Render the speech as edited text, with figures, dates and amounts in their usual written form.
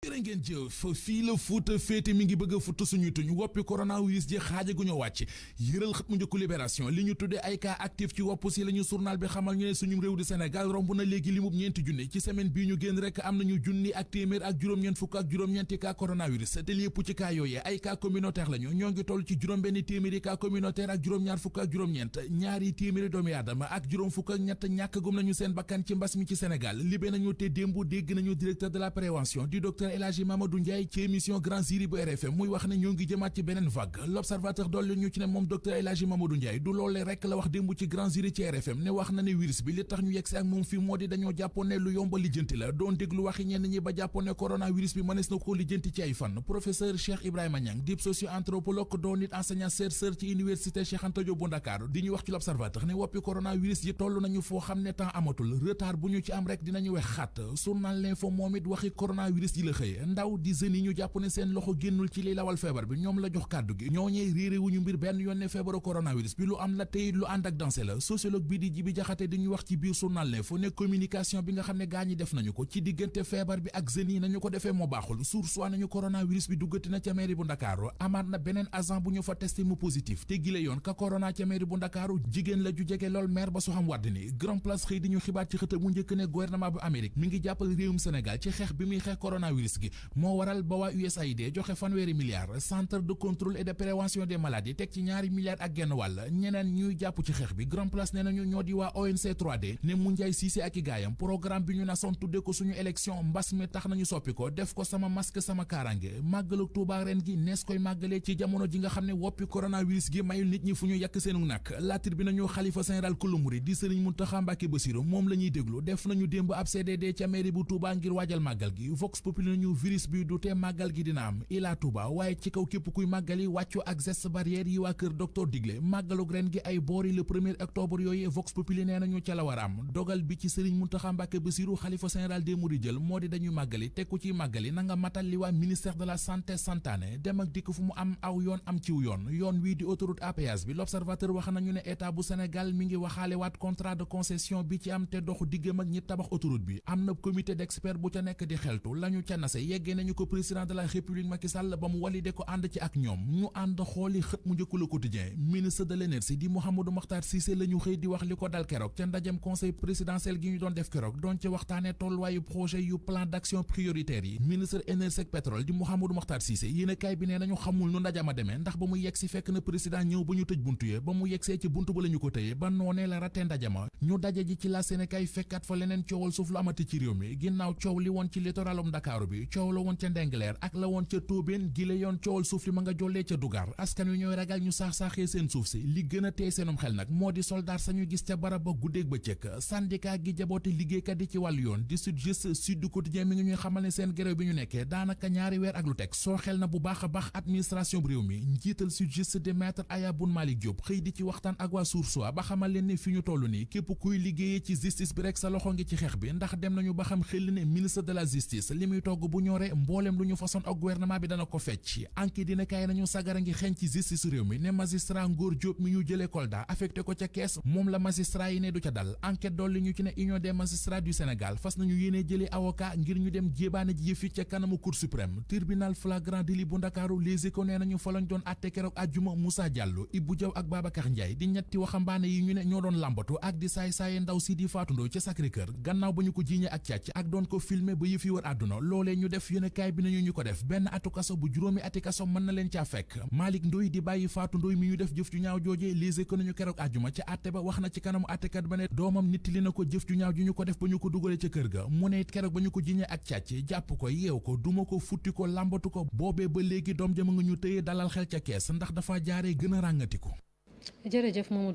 jërë ngeen jëf fii la Fuuta féete mi ngi bëgg a futt suñuy tuñ woppi coronavirus ji xaaja gu ñu wàcc yëral xët mu njëkku Libération li ñu tudde ay cas actif ci wopp si la ñu journal bi xamal ñu ne suñu réew di Sénégal romb na léegi limub ñeenti junni ci semaine bii ñu génn rek am nañu junni ak téeméer ak juróom-ñeent fukk ak juróom-ñeenti cas coronavirus te li yëpp ci cas yooyee ay cas communautaire lañu ñoo ngi toll ci juróom-benn téeméeri cas communautaire ak juróom-ñaar fukk ak juróom-ñeent ñaari téeméeri doomi aadama ak juróom fukk ak ñett ñàkk gum nañu seen bakkan ci mbas mi ci Sénégal libé nañu te démb dégg nañu directeur de la prévention du docteur El Hadji Mamadou Ndiaye ci émission Grand Jury bu RFM muy wax ne ñoo ngi jëmaat ci beneen vague l'observateur dolli ñu ci ne moom docteur El Hadji Mamadou Ndiaye du loolee rekk la wax démb ci Grand Jury ci RFM ne wax na ne virus bi li tax ñu yegsi ak moom fi moo di dañoo jàppoon ne lu yomba lijjanti la doon déglu waxi ñenn ñi ba jàppoon ne coronavirus bi mënees na ko lijjanti ci ay fan professeur Cheikh Ibrahima Niang dib socio-anthropologue doon nit enseignant chercheur ci université Cheikh Anta Diop bu Ndakaaru di ñu wax ci l'observateur ne woppi coronavirus yi toll nañu foo xam ne temps amatul retard bu ñu ci am rek dinañu wex xaat journal L'Info moom it waxi coronavirus yi la xëy ndaw di jeunes yi ñu jàpp ne seen loxo génnul ci li lawal feebar bi ñoom la jox kàddu gi ñooñee réeré wuñu mbir benn yoon ne feebaru coronavirus bi lu am la tey lu ànd ak dansé la sociologue bi di Jibi Jaxate di ñu wax ci biir journal L'Info ne communication bi nga xam ne gaa ñi def nañu ko ci diggante feebar bi ak jeunes yi nañu ko defee moo baaxul source nañu coronavirus bi duggati na ca mairie bu Ndakaaru amaat na beneen agent bu ñu fa testé mu positif te gile yoon ka corona ca mairie bu Ndakaaru jigéen la ju jege lool maire ba Soham Wardini Grand Place xëy di ñu xibaar ci xët mu njëkk ne gouvernement bu Amérique mi ngi jàppal réewum Sénégal ci xeex bi muy xeex coronavirus gi moo waral ba waa USAID joxe fanweeri milliards centre de contrôle et de prévention des maladies teg ci ñaari milliards ak genn wàll ñeneen ñuy jàpp ci xeex bi Grand Place nee nañu ñoo di waa ONC 3D ne Moundiaye Cissé ak i gaayam programme bi ñu nasoon tudde ko suñu élection mbas mi tax nañu soppi ko def ko sama masque sama kaaraange màggalu Tuubaa ren gi nees koy màggalee ci jamono ji nga xam ne woppi coronavirus gi mayul nit ñi fu ñu yàkk seenu nak laatir bi nañu xalifa général kulu murid di Sëriñ Muntaxa Mbàkke Basiru moom la ñuy déglu def nañu démb ab CDD ca mairie bu Touba ngir waajal màggal gi Vox Populi nañu virus bi du te màggal gi dina am ilaa Touba waaye ci kaw képp kuy màggali wàccu ak geste barrière yi waa kër docteur digle màggalug ren gi ay boori le 1er octobre yooyu Vox Populi nee nañu ca la war a am dogal bi ci Sëriñ Muntaxa Mbàkke Basiru xalifa général des mourides jël moo di dañuy màggali te ku ciy màggali na nga matal li waa ministère de la santé santaane dem ak dikk fu mu am aw yoon am ciw yoon wii di autoroute à péage bi l'observateur wax nañu ne état bu Sénégal mi ngi waxaale waat contrat de concession bi ci am te doxu diggam ak ñi tabax autoroute bi am na comité d'experts bu ca nekk di xeltu lañu ca nase yeggee nañu ko président de la république Macky Sall ba mu walide ko ànd ci ak ñoom ñu ànd xooli xët mu njëkk Le Quotidien ministre de l'énergie di Mouhamadou Makhtar Cissé la ñu xëy di wax li ko dal keroog ca ndajem conseil présidentiel gi ñu doon def keroog doon ci waxtaane tolluwaayu projet yu plan d'action prioritaire yi ministre énergie ak pétrole di Mouhamadou Makhtar Cissé yéenekaay bi nee nañu xamul nu ndajama demee ndax ba mu yegg si fekk na président ñëw ba ñu tëj buntu ye ba mu yeggsee ci buntu ba la ñu ko tëye ba noonee la raté ndajama ñu daje ji ci la Sénégal fekkat fa leneen coowal suuf lu amati ci réew mi ginnaaw coow li woon ci littoralum Dakar bi coow la woon ca Ndengleer ak la woon ca Tóobeen gi la yoon coowal suuf li ma nga jollee ca Dugar askan wi ñooy ragal ñu saax-saaxee seen suuf si li gën a tey seenum xel nag moo di soldaar sañu gis ca barab ba guddeeg bëccëg syndicat gi jaboote liggéeykat yi ci wàllu yoon di Sud-Just Sud Quotidien mi ngi ñuy xamal ne seen grève bi ñu nekkee daanaka ñaari weer ak lu teg soo xel na bu baax a baax administration bu réew mi njiital Sud-Just de maître Aya Boun Malick Diop xëy di ci waxtaan ak waa Source A ba xamal leen ne fi ñu toll nii képp kuy liggéeyee ci justice bi rek sa loxo ngi ci xeex bi ndax dem nañu ba xam xel ne ministre de la justice li muy togg bu ñoree mbooleem lu ñu façon ak gouvernement bi dana ko fecc enquête dina kaay nañu sagara ngi xeeñ ci justice réew mi ne magistrat Ngor Diop mi ñu jëlee Kolda affecté ko ca kees moom la magistrat yi ne du ca dal enquête dolli ñu ci ne union des magistrats du Sénégal fas nañu yéene jëlee avocat ngir ñu dem jébaane ji yëf yi ca kanamu cour suprême tribunal flagrant délit bu Ndakaaru Les Échos nee nañu fa lañ doon àtte keroog àjjuma Moussa Diallo Ibou Diaw ak Babacar Ndiaye di ñetti waxambaane yi ñu ne ñoo doon lambatu ak di saay-saaye ndaw si di Fatou Ndoye ca Sacré-Cœur gannaaw ba ñu ko jiiñee ak càcc ak doon ko filmer ba yëf yi wër àdduna loolee ñu def yéenekaay bi nañu ñu ko def benn atu kaso bu juróomi ati kaso mën na leen caa fekk Malick Ndoye di bàyyi Fatou Ndoye mi ñu def jëf ju ñaaw joojee Les Échos nañu keroog àjjuma ca àtte ba wax na ci kanamu àttekat ba ne doomam nittali na ko jëf ju ñaaw ju ñu ko def ba ñu ko dugalee ca kër ga mu ne it keroog ba ñu ko jiiñee ak càcc jàpp ko yeew ko duma ko futti ko làmbatu ko boobee ba léegi doom jama nga ñu tëye dalal xel ca kees ndax dafa jaaree gën a ràngati ko. jërëjëf Mamadou